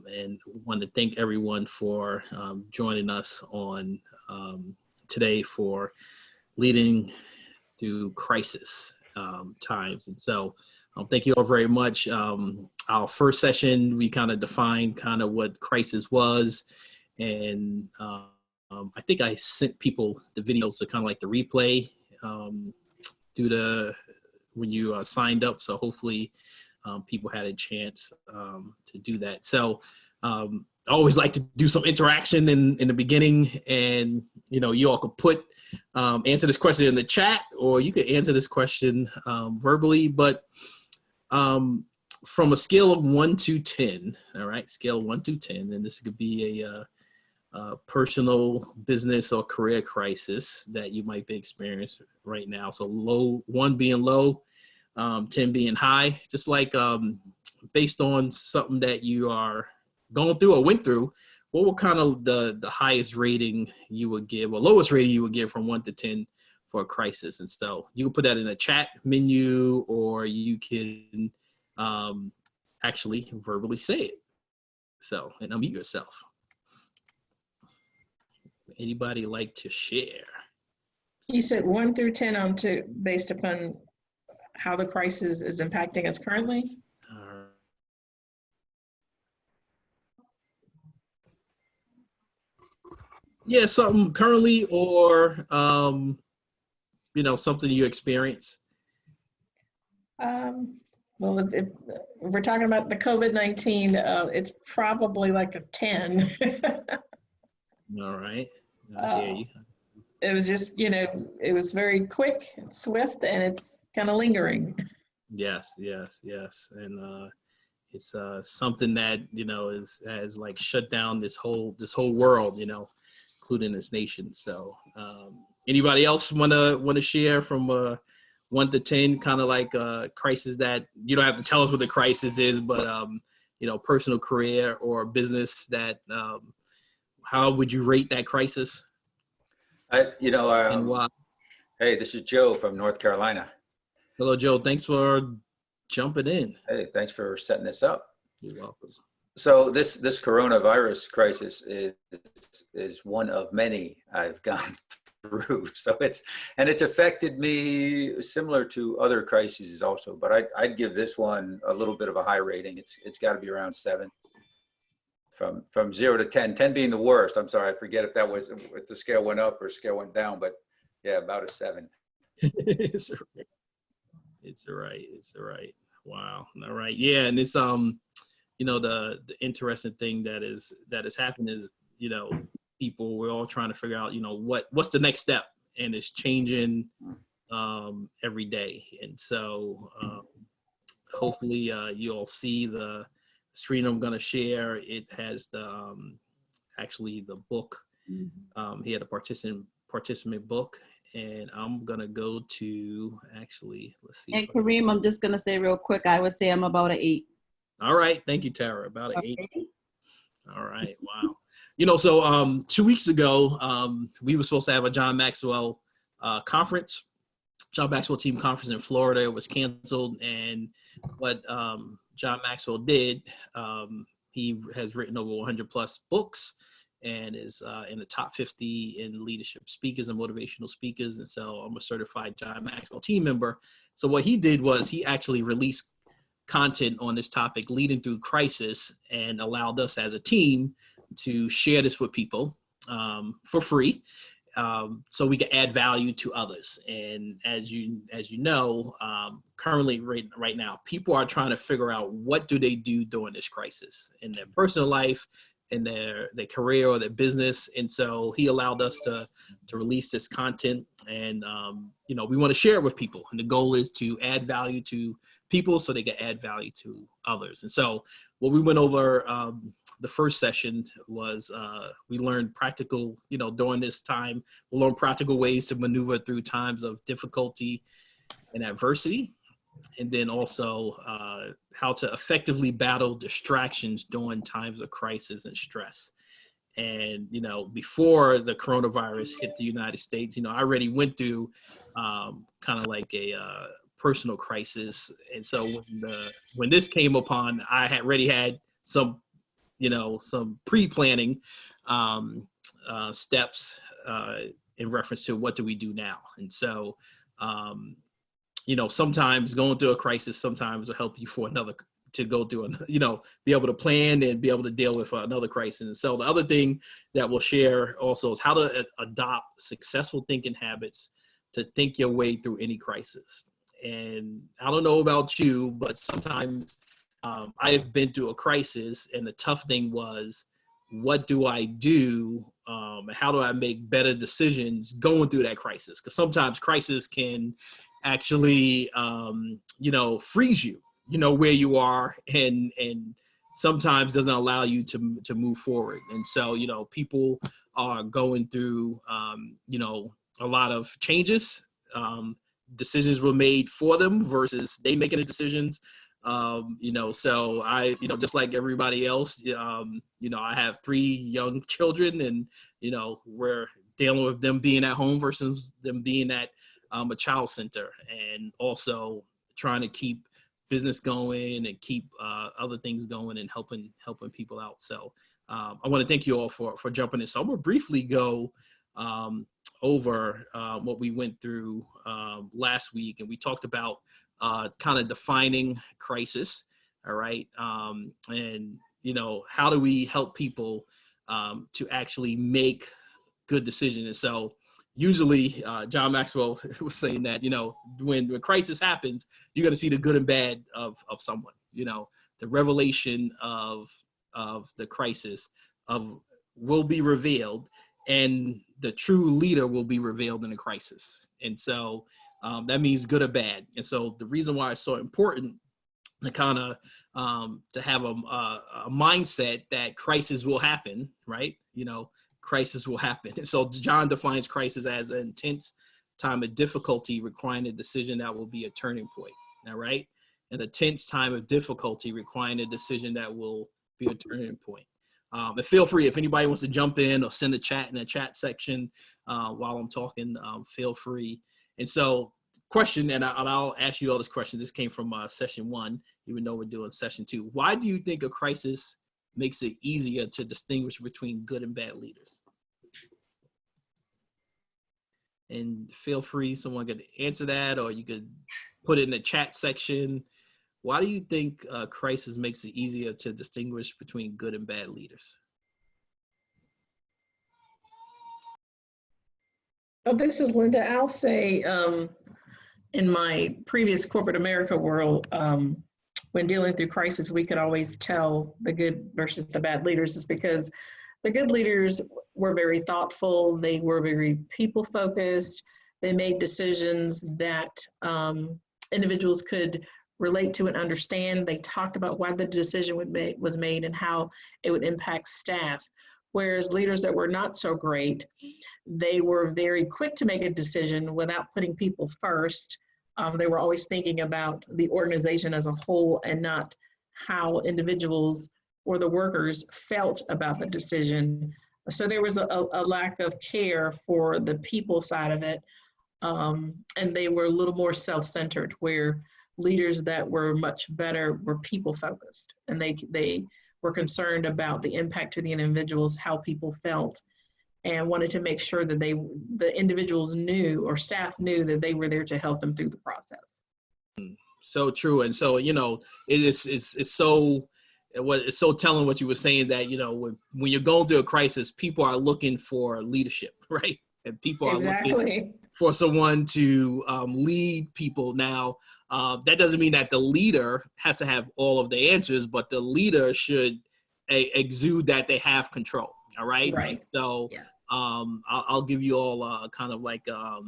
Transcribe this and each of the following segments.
and want to thank everyone for joining us on today for leading through crisis times. And so thank you all very much. Our first session, we kind of defined kind of what crisis was. And I think I sent people the videos to kind of like the replay when you signed up. So hopefully people had a chance to do that. So I always like to do some interaction in the beginning, and you all could answer this question in the chat, or you could answer this question verbally, but from a scale of 1 to 10, all right, scale 1 to 10, and this could be a personal, business, or career crisis that you might be experiencing right now. So 1 being low, 10 being high, just like based on something that you are going through or went through, what would kind of the highest rating you would give, or lowest rating you would give from 1 to 10 for a crisis? And so you can put that in a chat menu, or you can actually verbally say it. So, and unmute yourself. Anybody like to share? You said 1 through 10 based upon how the crisis is impacting us currently? Yeah, something currently, or something you experience. Well, if we're talking about the COVID-19, it's probably like a 10. All right. I hear you. It was just, it was very quick, swift, and it's kind of lingering. Yes. And it's something that, has like shut down this whole world, including this nation. So anybody else want to share from 1 to 10, kind of like a crisis that you don't have to tell us what the crisis is, but personal, career, or business that how would you rate that crisis? And why? Hey, this is Joe from North Carolina. Hello, Joe. Thanks for jumping in. Hey, thanks for setting this up. You're welcome. So this coronavirus crisis is one of many I've gone through. So it's affected me similar to other crises also, but I'd give this one a little bit of a high rating. It's got to be around 7. From 0 to 10, 10 being the worst. I'm sorry, I forget if the scale went up or scale went down, but yeah, about a 7. It's all right. Wow. All right. Yeah. And it's, the interesting thing that has happened is, people, we're all trying to figure out, what's the next step, and it's changing every day. And so hopefully you'll see the screen I'm going to share. It has actually the book. He had a participant book, and I'm going to go to let's see. And Kareem, I'm just going to say real quick, I would say I'm about an 8. All right. Thank you, Tara. About an 8. All right. Wow. So 2 weeks ago, we were supposed to have a John Maxwell conference, John Maxwell Team conference in Florida. It was canceled. And what John Maxwell did, he has written over 100 plus books and is in the top 50 in leadership speakers and motivational speakers. And so I'm a certified John Maxwell Team member. So what he did was he actually released content on this topic, leading through crisis, and allowed us as a team to share this with people for free, so we can add value to others. And as you know, currently right now, people are trying to figure out what do they do during this crisis in their personal life, in their career, or their business. And so he allowed us to release this content, and we want to share it with people. And the goal is to add value to people so they can add value to others. And so what we went over the first session was we learned practical, during this time, we'll learn practical ways to maneuver through times of difficulty and adversity. And then also how to effectively battle distractions during times of crisis and stress. And, before the coronavirus hit the United States, I already went through kind of like a personal crisis. And so when this came upon, I had already had some some pre-planning steps in reference to what do we do now. And so, sometimes going through a crisis sometimes will help you to go through, be able to plan and be able to deal with another crisis. And so the other thing that we'll share also is how to adopt successful thinking habits to think your way through any crisis. And I don't know about you, but sometimes I have been through a crisis, and the tough thing was, what do I do? And how do I make better decisions going through that crisis? Because sometimes crisis can actually, freeze you, where you are, and sometimes doesn't allow you to move forward. And so, people are going through, a lot of changes. Decisions were made for them versus they making the decisions. So I, just like everybody else, I have 3 young children, and, we're dealing with them being at home versus them being at a child center, and also trying to keep business going and keep other things going and helping people out. So I want to thank you all for jumping in. So I'm going to briefly go over what we went through last week, and we talked about kind of defining crisis. All right. And, how do we help people to actually make good decisions? And so usually John Maxwell was saying that, when crisis happens, you're going to see the good and bad of someone, the revelation of the crisis will be revealed, and the true leader will be revealed in a crisis. And so that means good or bad. And so the reason why it's so important to kind of to have a mindset that crisis will happen, right? Crisis will happen. And so John defines crisis as an intense time of difficulty requiring a decision that will be a turning point. All right. An intense time of difficulty requiring a decision that will be a turning point. And feel free, if anybody wants to jump in or send a chat in the chat section while I'm talking, feel free. And so question, and I'll ask you all this question. This came from session 1, even though we're doing session 2. Why do you think a crisis makes it easier to distinguish between good and bad leaders? And feel free, someone could answer that, or you could put it in the chat section. Why do you think crisis makes it easier to distinguish between good and bad leaders? Oh, this is Linda. I'll say, in my previous corporate America world, when dealing through crisis, we could always tell the good versus the bad leaders, is because the good leaders were very thoughtful. They were very people focused. They made decisions that individuals could relate to and understand. They talked about why the decision was made and how it would impact staff. Whereas leaders that were not so great, they were very quick to make a decision without putting people first. They were always thinking about the organization as a whole and not how individuals or the workers felt about the decision. So there was a lack of care for the people side of it. And they were a little more self-centered, where leaders that were much better were people focused, and they were concerned about the impact to the individuals, how people felt, and wanted to make sure that the individuals knew, or staff knew, that they were there to help them through the process. So true. And so, it's so telling what you were saying, that, when you're going through a crisis, people are looking for leadership, right? And people are looking for someone to lead people. Now, that doesn't mean that the leader has to have all of the answers, but the leader should exude that they have control. All right. Right. So Yeah. I'll give you all kind of like, a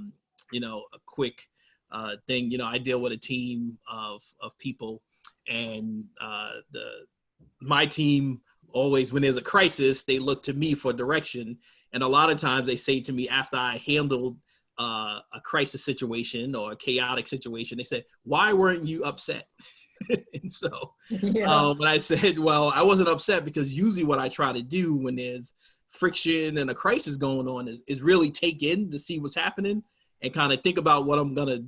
quick thing. I deal with a team of people, and my team always, when there's a crisis, they look to me for direction. And a lot of times they say to me, after I handled a crisis situation or a chaotic situation, they said, "Why weren't you upset?" And so when I said, well, I wasn't upset, because usually what I try to do when there's friction and a crisis going on is really take in to see what's happening and kind of think about what I'm going to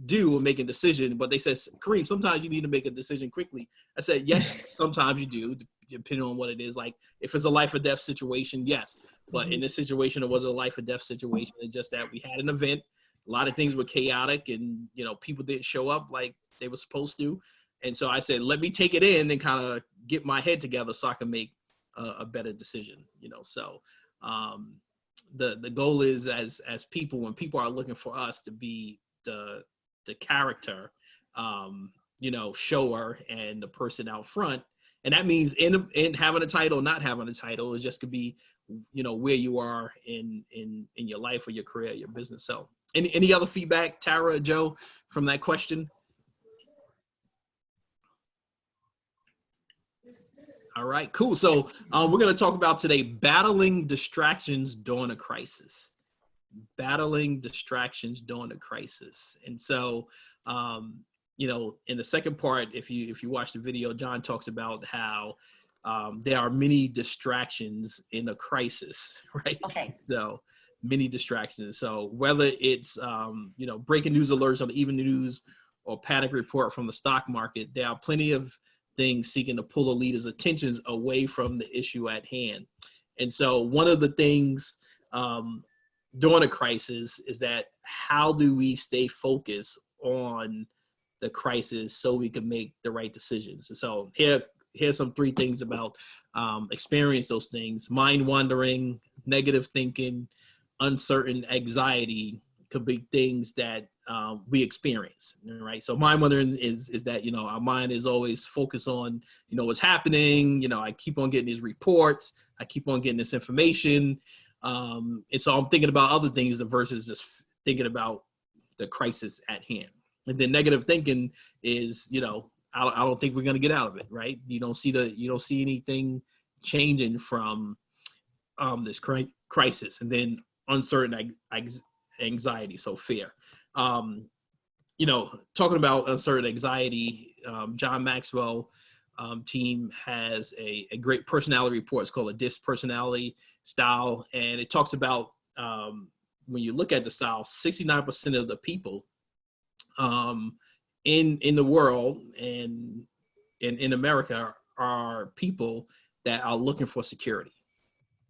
do and make a decision. But they said, "Kareem, sometimes you need to make a decision quickly." I said, "Yes, sometimes you do. depending on what it is. Like if it's a life or death situation, yes. But in this situation, it was a life or death situation. It's just that we had an event. A lot of things were chaotic, and people didn't show up like they were supposed to. And so I said, let me take it in and kind of get my head together so I can make a better decision. So the goal is as people, when people are looking for us to be the character, shower and the person out front. And that means in having a title, not having a title, it just could be, where you are in your life or your career, your business. So any other feedback, Tara or Joe, from that question? All right, cool. So we're going to talk about today, battling distractions during a crisis. Battling distractions during a crisis. And so, in the second part, if you watch the video, John talks about how there are many distractions in a crisis, right? Okay. So many distractions. So whether it's, breaking news alerts on the Even News or panic report from the stock market, there are plenty of things seeking to pull a leader's attentions away from the issue at hand. And so one of the things during a crisis is that how do we stay focused on the crisis so we can make the right decisions? And so here's some 3 things about experience those things. Mind wandering, negative thinking, uncertain anxiety could be things that we experience, right? So mind wandering is that, our mind is always focused on, what's happening. I keep on getting these reports. I keep on getting this information. And so I'm thinking about other things versus just thinking about the crisis at hand. And then negative thinking is, I don't think we're going to get out of it, right? You don't see anything changing from this crisis. And then uncertain anxiety, so fear. Talking about uncertain anxiety, John Maxwell Team has a great personality report. It's called a DISC personality style. And it talks about when you look at the style, 69% of the people in the world and in America are people that are looking for security,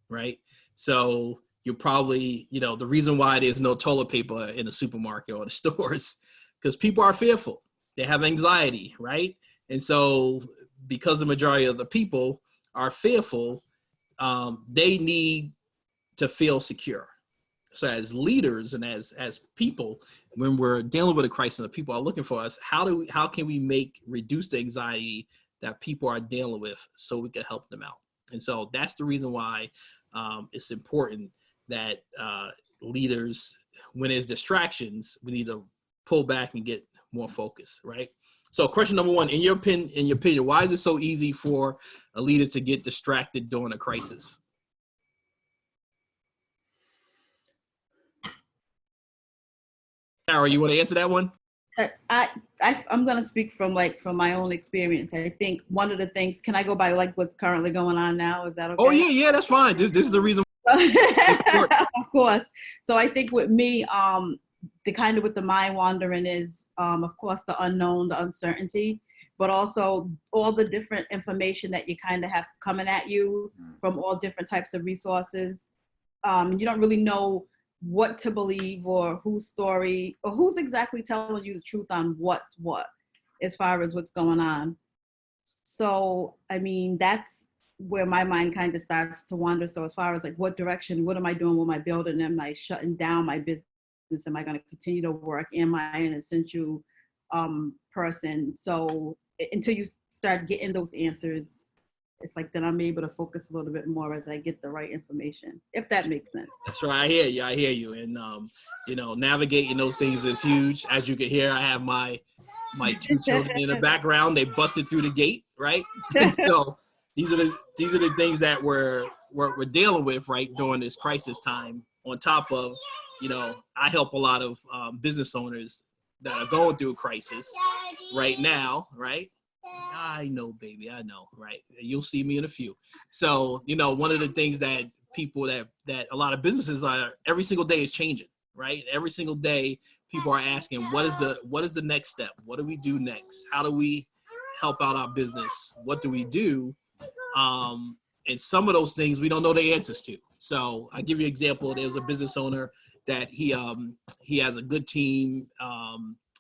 right? So you're probably, the reason why there's no toilet paper in the supermarket or the stores, because people are fearful. They have anxiety, right? And so because the majority of the people are fearful, they need to feel secure. So as leaders and as people, when we're dealing with a crisis and the people are looking for us, how can we reduce the anxiety that people are dealing with so we can help them out? And so that's the reason why it's important that leaders, when there's distractions, we need to pull back and get more focused, right? So question number 1, in your opinion, why is it so easy for a leader to get distracted during a crisis? Tara, you want to answer that one? I'm going to speak from my own experience. I think one of the things, can I go by what's currently going on now? Is that okay? Oh yeah, that's fine. This is the reason. Of course. So I think with me, with the mind wandering is, of course, the unknown, the uncertainty, but also all the different information that you kind of have coming at you from all different types of resources. You don't really know what to believe or whose story or who's exactly telling you the truth on what's what as far as what's going on. So, I mean, that's where my mind kind of starts to wander. So as far as what direction, what am I doing with my building? Am I shutting down my business? Am I going to continue to work? Am I an essential person? So until you start getting those answers, it's then I'm able to focus a little bit more as I get the right information, if that makes sense. That's right. I hear you. And, navigating those things is huge. As you can hear, I have my 2 children in the background. They busted through the gate, right? So these are the things that we're dealing with, right, during this crisis time. On top of, I help a lot of business owners that are going through a crisis right now, right? I know, baby, I know, right? You'll see me in a few. So, one of the things that people that a lot of businesses are, every single day is changing, right? Every single day, people are asking, what is the next step? What do we do next? How do we help out our business? What do we do? And some of those things we don't know the answers to. So I give you an example. There was a business owner that he has a good team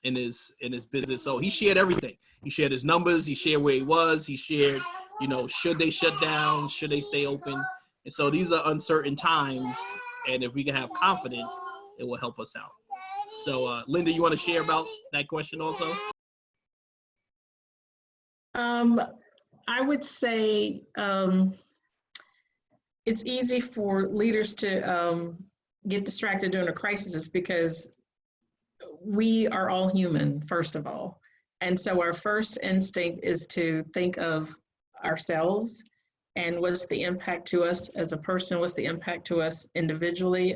in his business. So he shared everything. He shared his numbers. He shared where he was. He shared, should they shut down? Should they stay open? And so these are uncertain times. And if we can have confidence, it will help us out. So Linda, you want to share about that question also? I would say it's easy for leaders to get distracted during a crisis because we are all human, first of all. And so our first instinct is to think of ourselves and what's the impact to us as a person, what's the impact to us individually,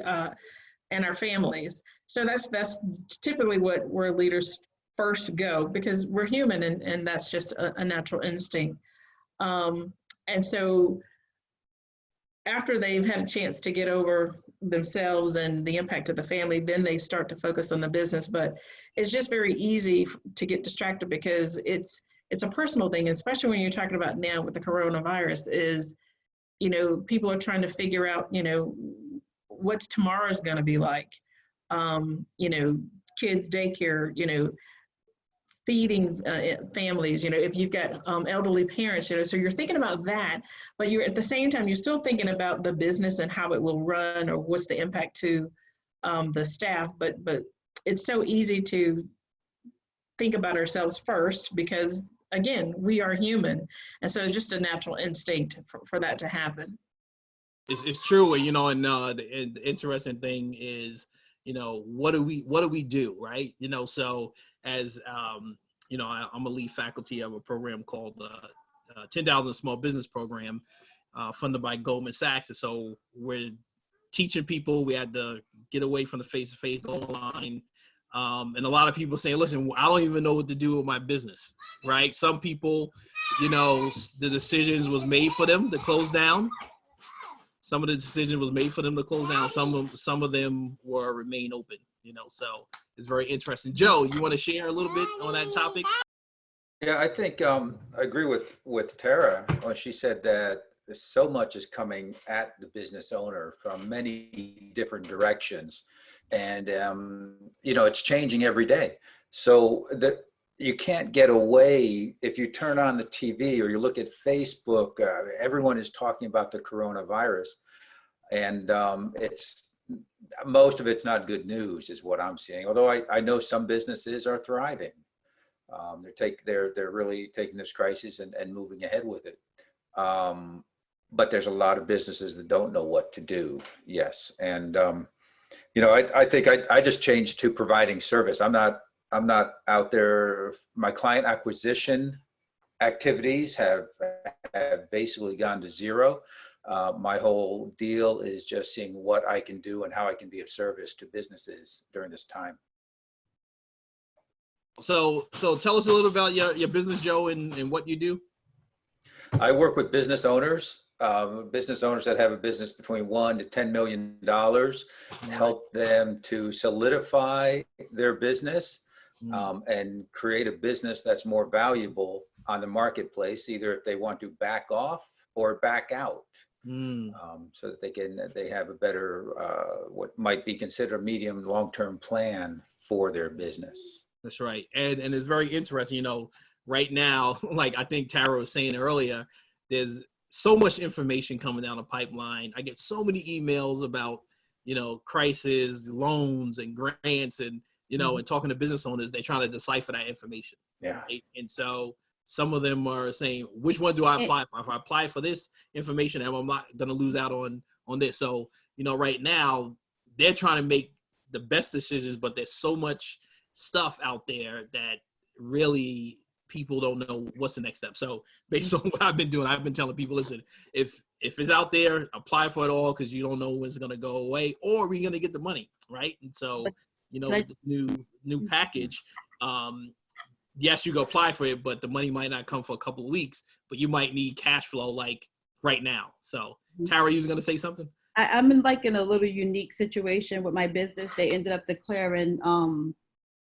and our families. So that's typically where leaders first go, because we're human and that's just a natural instinct. And so after they've had a chance to get over themselves and the impact of the family, then they start to focus on the business. But it's just very easy to get distracted because it's a personal thing, especially when you're talking about now with the coronavirus is, people are trying to figure out, what's tomorrow's going to be like, kids daycare, feeding families, if you've got elderly parents, so you're thinking about that, but you're at the same time, you're still thinking about the business and how it will run or what's the impact to the staff. But it's so easy to think about ourselves first because, again, we are human. And so it's just a natural instinct for that to happen. It's true, and the interesting thing is, what do we do, right? So as I'm a lead faculty of a program called 10,000 Small Business Program, funded by Goldman Sachs. And so we're teaching people. We had to get away from the face-to-face, go online. And a lot of people saying, listen, I don't even know what to do with my business, right? Some people, the decisions was made for them to close down. Some of the decision was made for them to close down. Some of them were remain open, so it's very interesting. Joe, you want to share a little bit on that topic? Yeah, I think I agree with Tara when she said that so much is coming at the business owner from many different directions. And, it's changing every day. So you can't get away. If you turn on the TV or you look at Facebook, everyone is talking about the coronavirus, and most of it's not good news is what I'm seeing. Although I know some businesses are thriving. They're really taking this crisis and moving ahead with it. But there's a lot of businesses that don't know what to do. Yes. And, I think I just changed to providing service. I'm not out there. My client acquisition activities have basically gone to zero. My whole deal is just seeing what I can do and how I can be of service to businesses during this time. So tell us a little about your business, Joe, and what you do. I work with business owners that have a business between $1 to $10 million, help them to solidify their business and create a business that's more valuable on the marketplace, either if they want to back off or back out, so that they have a better, what might be considered a medium long-term plan for their business. That's right. And it's very interesting, right now, like I think Tara was saying earlier, there's so much information coming down the pipeline. I get so many emails about, crisis, loans and grants and, and talking to business owners, they're trying to decipher that information. Yeah. Right? And so some of them are saying, which one do I apply for? If I apply for this information, I'm not going to lose out on this. So, right now they're trying to make the best decisions, but there's so much stuff out there that really people don't know what's the next step. So based on what I've been doing, I've been telling people, listen, if it's out there, apply for it all, because you don't know when it's going to go away or we're going to get the money, right? And so, with the new package, yes, you go apply for it, but the money might not come for a couple of weeks, but you might need cash flow like right now. So Tara, you was going to say something? I'm in a little unique situation with my business. They ended up declaring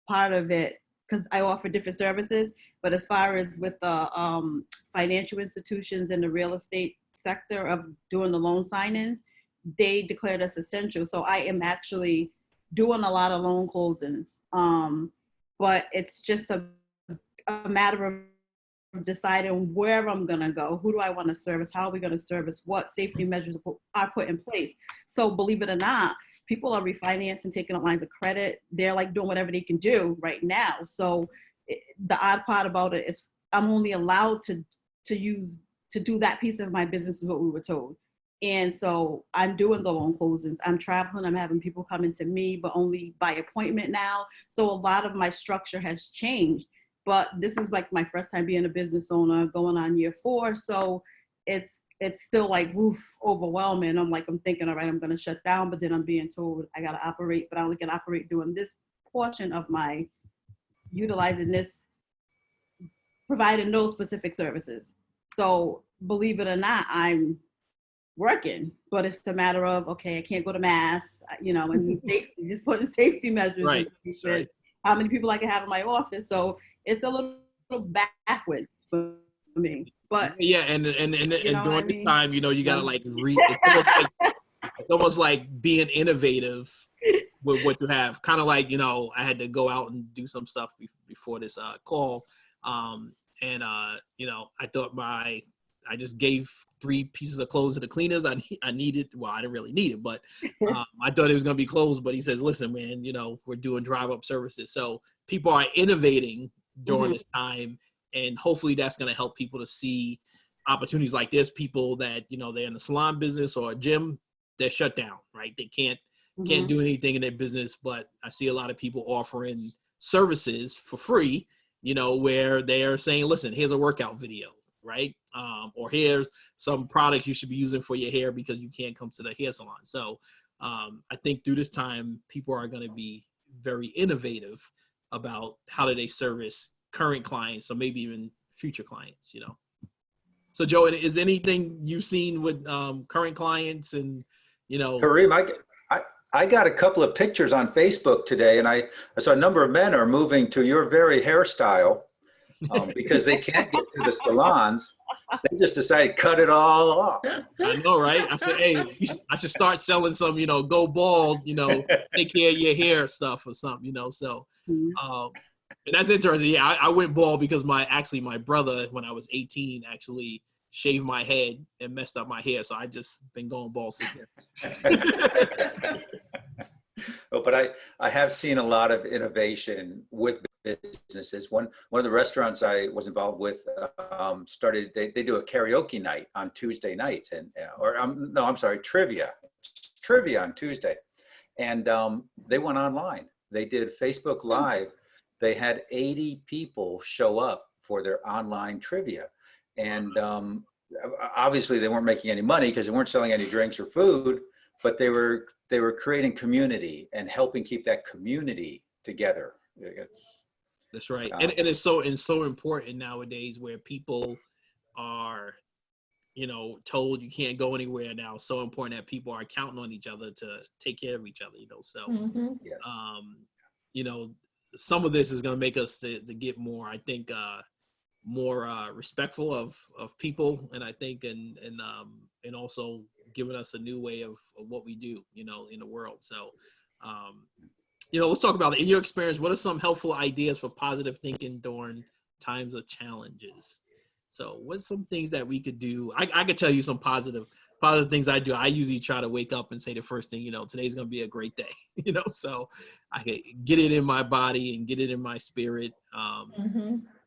part of it because I offer different services. But as far as with the financial institutions in the real estate sector of doing the loan sign-ins, they declared us essential. So I am actually doing a lot of loan closings. But it's just a matter of deciding where I'm going to go. Who do I want to service? How are we going to service? What safety measures are put in place? So believe it or not, people are refinancing, taking out lines of credit. They're like doing whatever they can do right now. So the odd part about it is I'm only allowed to do that piece of my business is what we were told. And so I'm doing the loan closings. I'm traveling. I'm having people coming to me, but only by appointment now. So a lot of my structure has changed. But this is like my first time being a business owner, going on year 4. So it's still like, woof, overwhelming. I'm thinking, all right, I'm going to shut down, but then I'm being told I got to operate, but I only can operate doing this portion of my utilizing this, providing those specific services. So believe it or not, I'm working, but it's a matter of, okay, I can't go to mass, and safety, just putting safety measures. Right. Right. How many people I can have in my office. So it's a little backwards for me. But yeah, and during this time, you gotta it's almost like being innovative with what you have. Kind of like, I had to go out and do some stuff before this call. I thought I just gave 3 pieces of clothes to the cleaners. I needed, well, I didn't really need it, but I thought it was going to be closed. But he says, listen, man, we're doing drive-up services. So people are innovating during this time. And hopefully that's going to help people to see opportunities like this. People that, they're in the salon business or a gym, they're shut down, right? They can't do anything in their business. But I see a lot of people offering services for free, where they're saying, listen, here's a workout video, right? Or here's some products you should be using for your hair because you can't come to the hair salon. So I think through this time, people are going to be very innovative about how do they service current clients, or maybe even future clients, So Joe, is anything you've seen with current clients and, Kareem, I got a couple of pictures on Facebook today, and I saw a number of men are moving to your very hairstyle because they can't get to the salons. They just decided to cut it all off. I know, right? I should start selling some, go bald, take care of your hair stuff or something, So, and that's interesting. Yeah, I went bald because my brother, when I was 18, actually shaved my head and messed up my hair. So I just been going bald since then. Oh, but I have seen a lot of innovation with businesses. One of the restaurants I was involved with started. They do a karaoke night on Tuesday nights, trivia on Tuesday, and they went online. They did Facebook Live. They had 80 people show up for their online trivia, and obviously they weren't making any money because they weren't selling any drinks or food, but they were creating community and helping keep that community together. That's right. And it's so important nowadays where people are, told you can't go anywhere now. So important that people are counting on each other to take care of each other, So, yes. Some of this is going to make us to get more, I think, more respectful of people. And I think, and also giving us a new way of what we do, in the world. So, let's talk about it. In your experience, what are some helpful ideas for positive thinking during times of challenges? So what's some things that we could do? I could tell you some positive things I do. I usually try to wake up and say the first thing, today's going to be a great day, so I can get it in my body and get it in my spirit.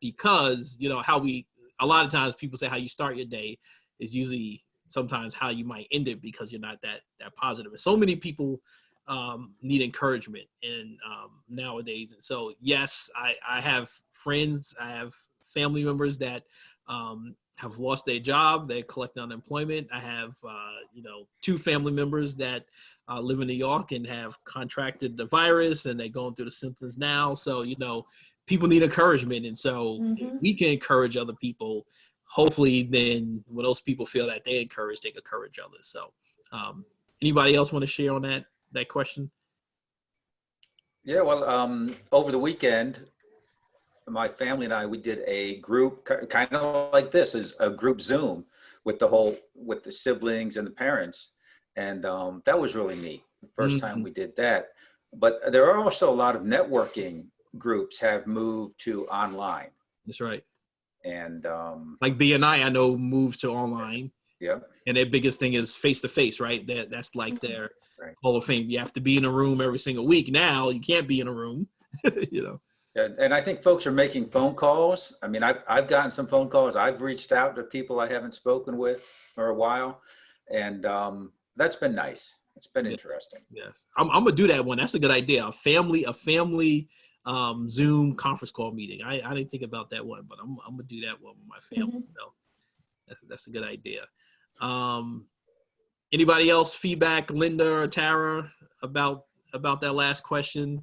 Because, a lot of times people say how you start your day is usually sometimes how you might end it because you're not that positive. And so many people need encouragement and nowadays. And so, yes, I have friends, I have family members that have lost their job, they're collecting unemployment. I have, 2 family members that live in New York and have contracted the virus and they're going through the symptoms now. So, people need encouragement. And so we can encourage other people. Hopefully then when those people feel that they're encouraged, they can encourage others. So anybody else want to share on that question? Yeah, well, over the weekend, my family and I, we did a group kind of like this, is a group Zoom with the siblings and the parents. And that was really neat. The first time we did that. But there are also a lot of networking groups have moved to online. That's right. And like BNI, I know moved to online. yeah. And their biggest thing is face to face, right? That's like their Hall of Fame. You have to be in a room every single week. Now you can't be in a room, you know. And I think folks are making phone calls. I mean, I've gotten some phone calls. I've reached out to people I haven't spoken with for a while, and that's been nice. It's been interesting. Yes, I'm gonna do that one. That's a good idea. A family Zoom conference call meeting. I didn't think about that one, but I'm gonna do that one with my family. So that's a good idea. Anybody else feedback, Linda or Tara, about that last question?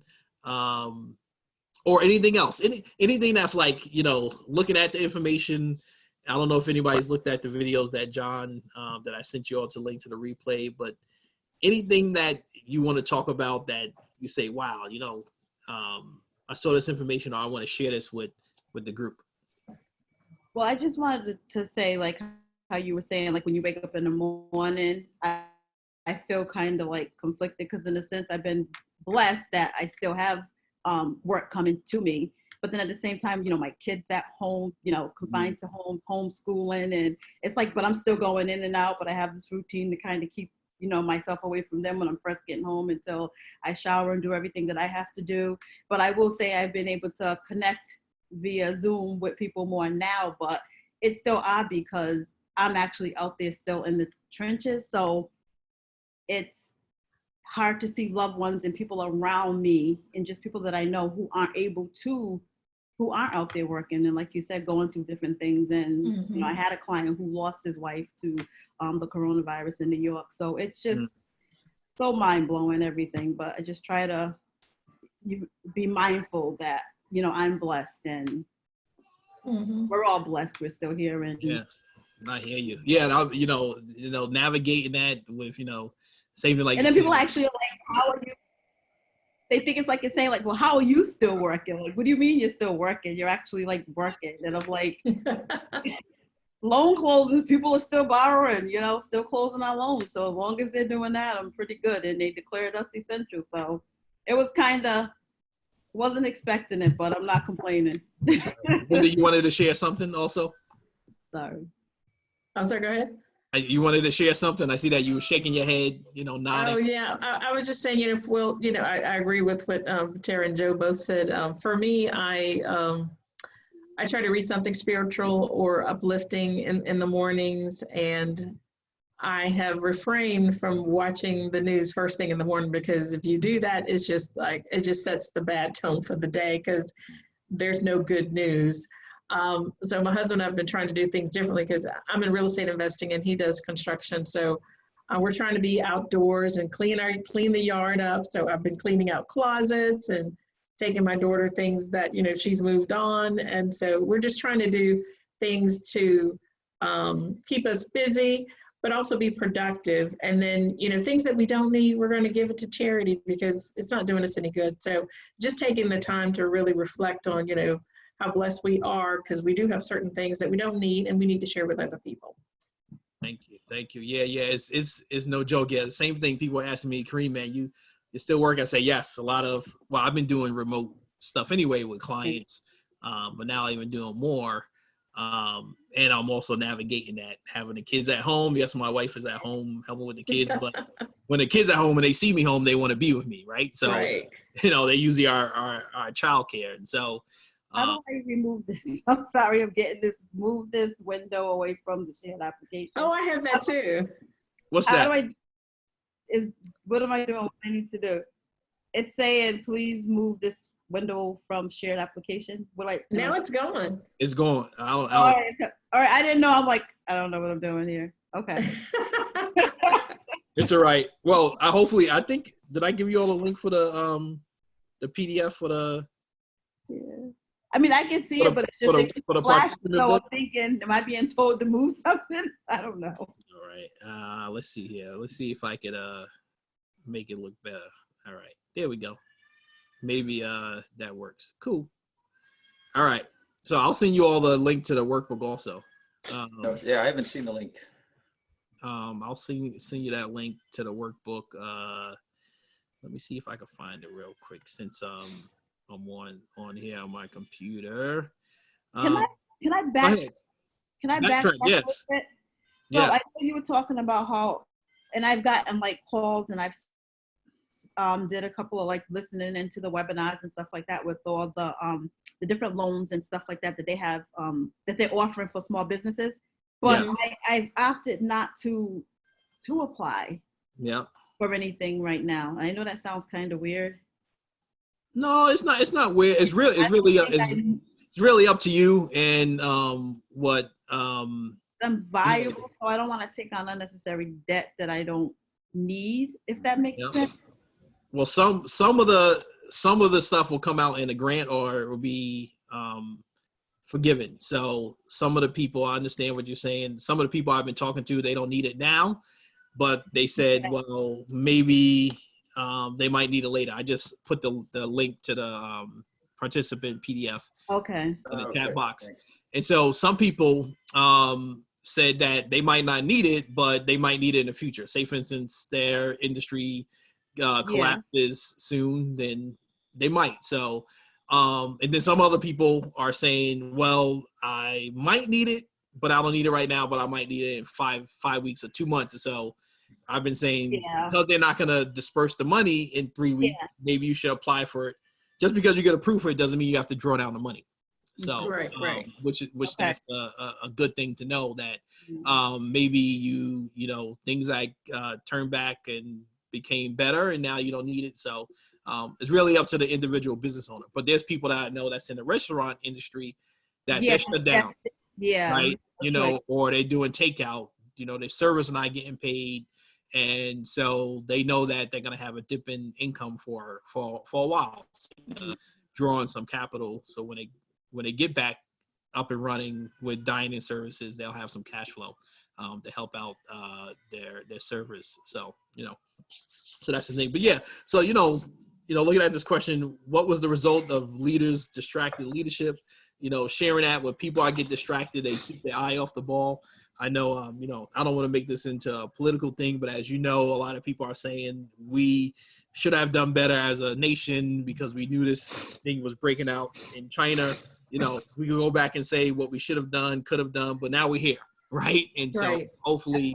Or anything else, anything that's like, you know, looking at the information. I don't know if anybody's looked at the videos that John, that I sent you all to link to the replay, but anything that you want to talk about that you say, wow, you know, I saw this information, or I want to share this with the group. Well, I just wanted to say, like how you were saying, like when you wake up in the morning, I feel kind of like conflicted, because in a sense I've been blessed that I still have work coming to me, but then at the same time, you know, my kids at home, you know, confined to home, homeschooling, and it's like, but I'm still going in and out, but I have this routine to kind of keep, you know, myself away from them when I'm first getting home until I shower and do everything that I have to do. But I will say I've been able to connect via Zoom with people more now, but it's still odd because I'm actually out there still in the trenches. So it's hard to see loved ones and people around me and just people that I know who aren't out there working. And like you said, going through different things. And, you know, I had a client who lost his wife to the coronavirus in New York. So it's just so mind blowing, everything. But I just try to be mindful that, you know, I'm blessed, and we're all blessed. We're still here. And yeah, I hear you. Yeah. And you know, navigating that with, you know, saving like. And then people actually are like, how are you? They think it's like you're saying, like, well, how are you still working? Like, what do you mean you're still working? You're actually like working. And I'm like, loan closings, people are still borrowing, you know, still closing our loans. So as long as they're doing that, I'm pretty good. And they declared us essential. So it was kind of, wasn't expecting it, but I'm not complaining. Linda, you wanted to share something also? Sorry. I'm sorry, go ahead. You wanted to share something? I see that you were shaking your head, you know, nodding. Oh yeah, I was just saying, you know, well, you know, I agree with what Tara and Joe both said. For me, I try to read something spiritual or uplifting in the mornings, and I have refrained from watching the news first thing in the morning, because if you do that, it's just like, it just sets the bad tone for the day, because there's no good news. So my husband and I have been trying to do things differently, because I'm in real estate investing and he does construction. So we're trying to be outdoors and clean the yard up. So I've been cleaning out closets and taking my daughter things that, you know, she's moved on. And so we're just trying to do things to keep us busy, but also be productive. And then, you know, things that we don't need, we're going to give it to charity, because it's not doing us any good. So just taking the time to really reflect on, you know, how blessed we are, because we do have certain things that we don't need and we need to share with other people. Thank you. Yeah. It's no joke. Yeah, the same thing. People are asking me, Kareem, man, you're still working? I say yes. I've been doing remote stuff anyway with clients, but now I'm even doing more. And I'm also navigating that, having the kids at home. Yes, my wife is at home helping with the kids, but when the kids at home and they see me home, they want to be with me, right? So, you know, they usually are childcare, and so. How do I remove this? I'm sorry, I'm getting this. Move this window away from the shared application. Oh, I have that too. What's that? What am I doing? What I need to do? It's saying, please move this window from shared application. Now it's gone. It's gone. All right. I didn't know. I'm like, I don't know what I'm doing here. Okay. It's all right. Well, I think, did I give you all a link for the PDF for the? Yeah. I mean, I can see it, but it's just flash. So I'm thinking, am I being told to move something? I don't know. All right. Let's see here. Let's see if I could make it look better. All right. There we go. Maybe that works. Cool. All right. So I'll send you all the link to the workbook also. Yeah, I haven't seen the link. I'll send you that link to the workbook. Let me see if I can find it real quick since I'm on here on my computer. Can I backtrack Yes. a little bit? So Yeah. I know you were talking about how, and I've gotten like calls, and I've did a couple of like listening into the webinars and stuff like that with all the different loans and stuff like that that they have that they're offering for small businesses. But I've opted not to apply for anything right now. I know that sounds kind of weird. No, it's not. It's not weird. It's really up to you and what. I'm viable, so I don't want to take on unnecessary debt that I don't need. If that makes sense. Well, some of the stuff will come out in a grant or it will be forgiven. So some of the people, I understand what you're saying. Some of the people I've been talking to, they don't need it now, but they said, well, maybe they might need it later. I just put the link to the participant PDF in the chat box. Thanks. And so some people said that they might not need it, but they might need it in the future. Say, for instance, their industry collapses soon, then they might. So, and then some other people are saying, well, I might need it, but I don't need it right now, but I might need it in 5 weeks or 2 months or so. I've been saying, because they're not going to disperse the money in 3 weeks, maybe you should apply for it. Just because you get approved for it doesn't mean you have to draw down the money. So, which that's a good thing to know, that maybe you know, things like turn back and became better and now you don't need it. So it's really up to the individual business owner. But there's people that I know that's in the restaurant industry that they're shut down. Right. You know, or they're doing takeout, you know, their servers are not getting paid. And so they know that they're going to have a dip in income for a while, drawing some capital. So when they get back up and running with dining services, they'll have some cash flow to help out their servers. So, you know, so that's the thing. But yeah, so, you know, looking at this question, what was the result of leaders distracted leadership? You know, sharing that with people, I get distracted. They keep their eye off the ball. I know, you know, I don't want to make this into a political thing, but as you know, a lot of people are saying we should have done better as a nation because we knew this thing was breaking out in China. You know, we can go back and say what we should have done, could have done, but now we're here, right? And so hopefully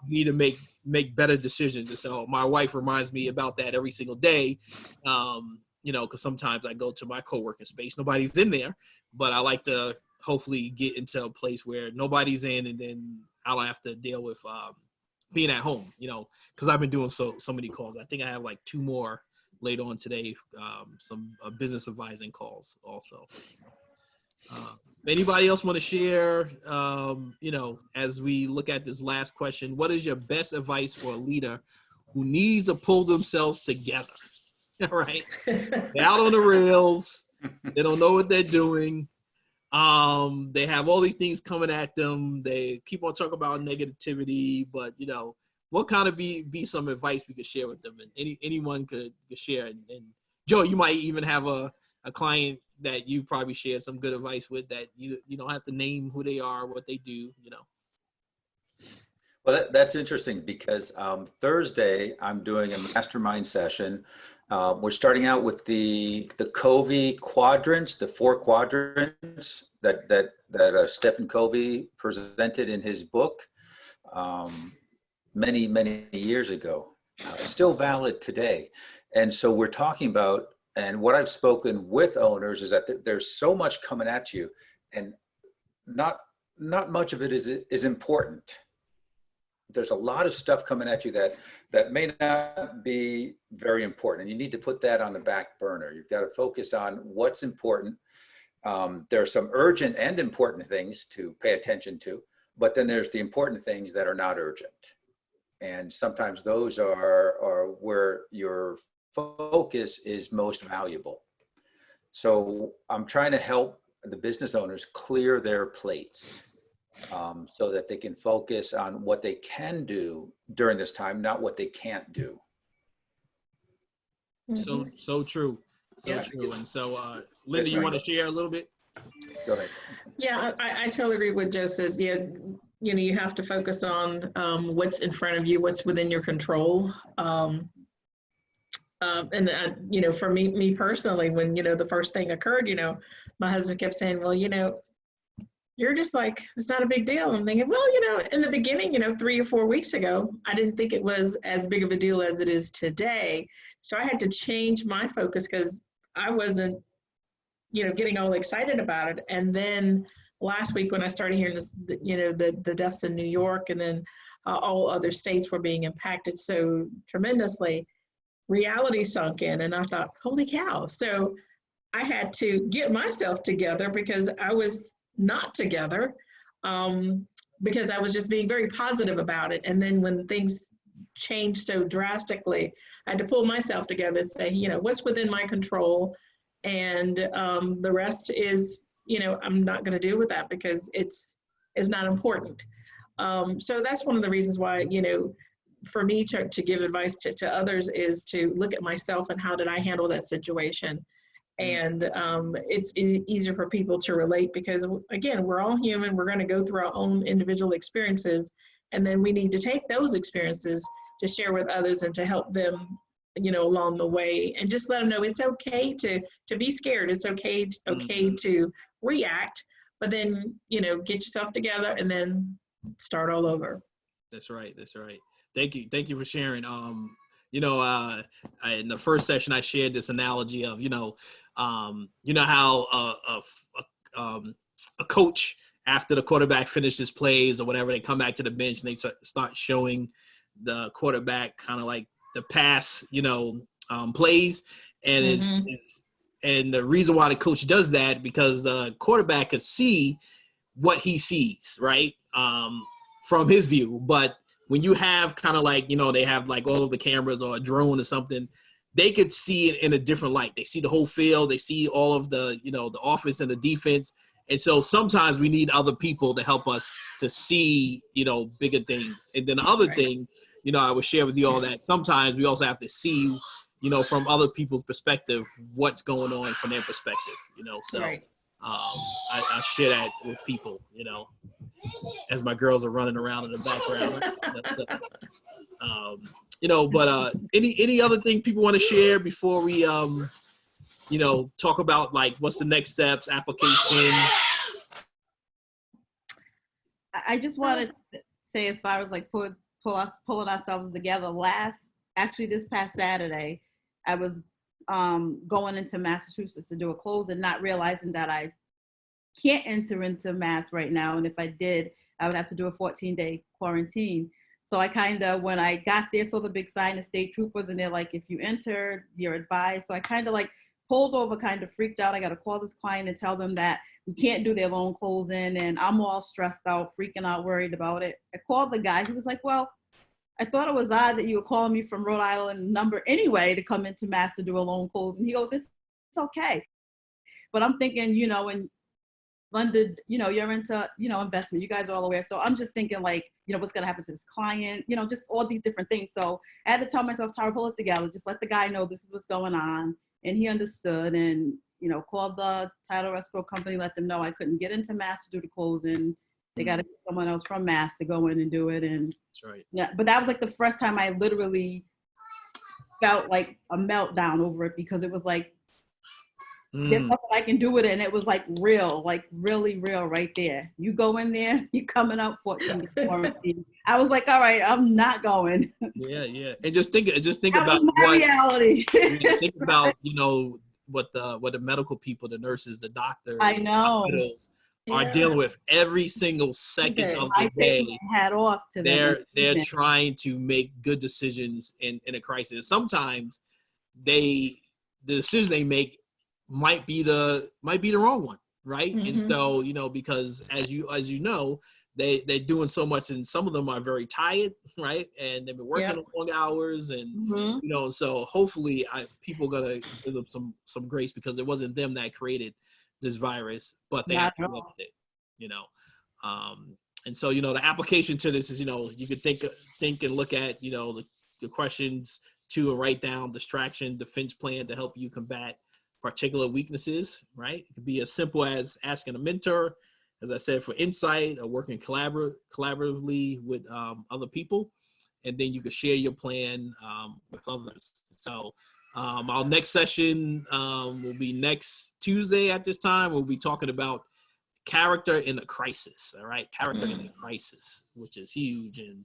we need to make better decisions. So my wife reminds me about that every single day, you know, because sometimes I go to my co-working space, nobody's in there, but I like to hopefully get into a place where nobody's in, and then I don't have to deal with being at home, you know, because I've been doing so many calls. I think I have like 2 more later on today, some business advising calls also. Anybody else want to share, you know, as we look at this last question, what is your best advice for a leader who needs to pull themselves together? Right? They're out on the rails. They don't know what they're doing. They have all these things coming at them. They keep on talking about negativity, but you know, what kind of be some advice we could share with them, and anyone could share. And Joe, you might even have a client that you probably shared some good advice with that you don't have to name who they are, what they do, you know. Well, that's interesting because Thursday I'm doing a mastermind session. We're starting out with the Covey quadrants, the 4 quadrants that Stephen Covey presented in his book many years ago. Still valid today. And so we're talking about, and what I've spoken with owners is that there's so much coming at you, and not much of it is important. There's a lot of stuff coming at you that may not be very important, and you need to put that on the back burner. You've got to focus on what's important. There are some urgent and important things to pay attention to, but then there's the important things that are not urgent. And sometimes those are where your focus is most valuable. So I'm trying to help the business owners clear their plates so that they can focus on what they can do during this time, not what they can't do. So true. So true. And so, Linda, you want to share a little bit? Go ahead. Yeah, I totally agree with Joe says. Yeah, you have to focus on what's in front of you, what's within your control. For me personally, when, the first thing occurred, my husband kept saying, well, you're just like, it's not a big deal. I'm thinking, well, in the beginning, 3 or 4 weeks ago, I didn't think it was as big of a deal as it is today. So I had to change my focus because I wasn't, getting all excited about it. And then last week when I started hearing this, the deaths in New York, and then all other states were being impacted so tremendously, reality sunk in, and I thought, holy cow. So I had to get myself together because I was not together, because I was just being very positive about it. And then when things changed so drastically, I had to pull myself together and say, what's within my control, and the rest is, I'm not going to deal with that because it's not important. So that's one of the reasons why, for me to give advice to others is to look at myself and how did I handle that situation. And it's easier for people to relate because, again, we're all human. We're going to go through our own individual experiences, and then we need to take those experiences to share with others and to help them, along the way, and just let them know it's okay to be scared. It's okay to react, but then, get yourself together and then start all over. That's right. Thank you for sharing. In the first session, I shared this analogy of, how a coach, after the quarterback finishes plays or whatever, they come back to the bench and they start showing the quarterback kind of like the pass, plays. And and the reason why the coach does that, because the quarterback could see what he sees, right? From his view. But when you have kind of like, they have like all of the cameras or a drone or something, they could see it in a different light. They see the whole field. They see all of the, the offense and the defense. And so sometimes we need other people to help us to see, bigger things. And then the other thing, I would share with you all that sometimes we also have to see, from other people's perspective, what's going on from their perspective, so I share that with people, as my girls are running around in the background. But any other thing people want to share before we, talk about like what's the next steps, application? I just wanted to say, as far as like pulling ourselves together, this past Saturday, I was going into Massachusetts to do a close and not realizing that I can't enter into Mass right now. And if I did, I would have to do a 14-day quarantine. So I kind of, when I got there, saw the big sign of state troopers, and they're like, if you enter, you're advised. So I kind of like pulled over, kind of freaked out. I got to call this client and tell them that we can't do their loan closing, and I'm all stressed out, freaking out, worried about it. I called the guy. He was like, well, I thought it was odd that you were calling me from Rhode Island number anyway to come into Mass to do a loan closing. He goes, it's okay. But I'm thinking, in London, you're into, investment. You guys are all aware. So I'm just thinking like, what's going to happen to this client, just all these different things. So I had to tell myself, Tara, pull it together. Just let the guy know this is what's going on. And he understood and, called the title escrow company, let them know I couldn't get into Mass to do the closing. They got to get someone else from Mass to go in and do it. And that's right. Yeah, but that was like the first time I literally felt like a meltdown over it, because it was like, there's nothing I can do with it. And it was like real, like really real right there. You go in there, you're coming out 14 days quarantine. I was like, all right, I'm not going. Yeah. And just think that about was my reality. think about, what the medical people, the nurses, the doctors, I know. the hospitals are dealing with every single second of the day. Hat off to them. They're trying to make good decisions in a crisis. Sometimes the decision they make might be the wrong one, right? And so, because as you know, they're doing so much, and some of them are very tired, right? And they've been working long hours, and so hopefully people are gonna give them some grace, because it wasn't them that created this virus, but they have to live with it, and so the application to this is, you could think and look at the questions too, and write down distraction defense plan to help you combat particular weaknesses, right? It could be as simple as asking a mentor, as I said, for insight, or working collaboratively with other people. And then you can share your plan with others. So our next session will be next Tuesday at this time. We'll be talking about character in a crisis, all right? Character in a crisis, which is huge. And,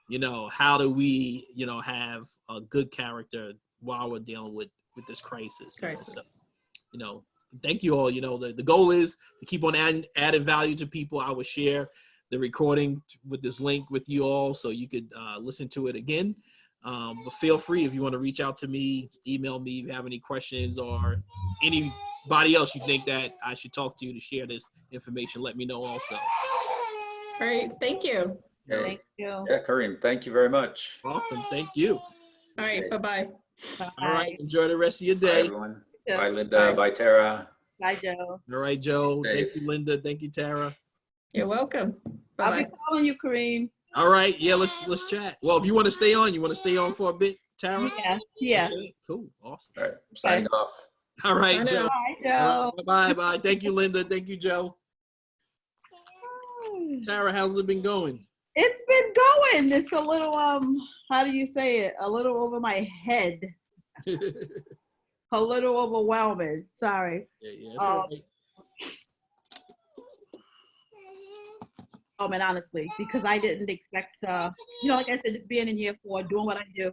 you know, how do we, you know, have a good character while we're dealing with this crisis? So, you know, thank you all. You know, the goal is to keep on adding value to people. I will share the recording with this link with you all so you could listen to it again. But feel free, if you want to reach out to me, email me if you have any questions, or anybody else you think that I should talk to share this information, let me know also. Great, thank you. Okay. Thank you. Yeah, Kareem, thank you very much. Welcome, thank you. All right, bye-bye. All right, enjoy the rest of your Bye, day. everyone. Bye, Linda. Bye, Tara. Bye, Joe. All right, Joe. Dave. Thank you, Linda. Thank you, Tara. You're welcome. I'll Bye-bye. be calling you, Kareem. All right, yeah, let's chat. Well, if you want to stay on for a bit, Tara? Yeah. Okay, cool, awesome. All right, I'm signing off. All right, Bye Joe. now. Bye, Joe. Bye. Thank you, Linda. Thank you, Joe. Tara, how's it been going? It's been going. It's a little, how do you say it? A little over my head. A little overwhelming. Sorry. Yeah, it's all right. And honestly, because I didn't expect, you know, like I said, just being in year 4, doing what I do.